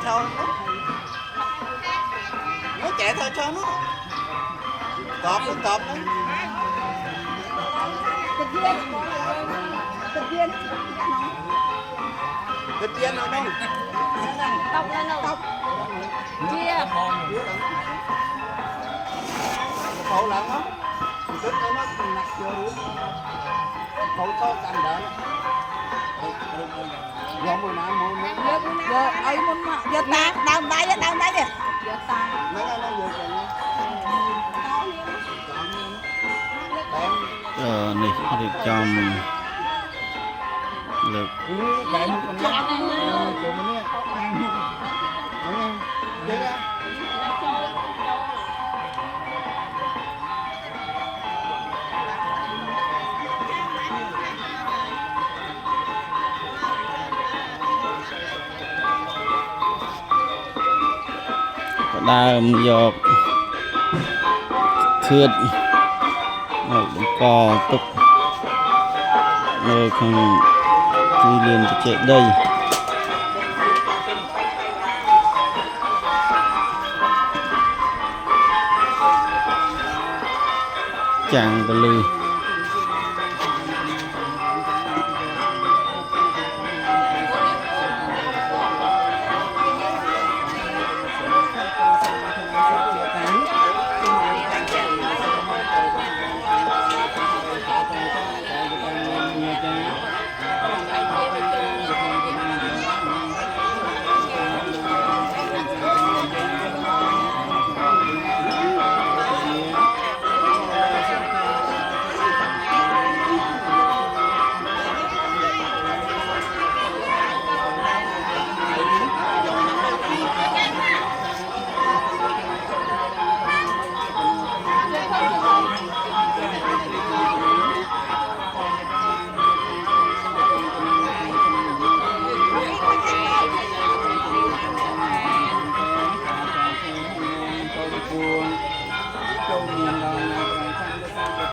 thôi nó chạy thôi cho nó cọp đó thịt viên nào đâu tóc lên đâu chia khẩu lợn đó thịt nó nặng chưa khẩu to cành đỡ giờ mùi nào giờ ấy muốn mà giờ ta đau tay kìa giờ ta nó vừa này thì chồng lực đàm dọc thượt cò tục rồi không đi liền chạy đây chàng và lư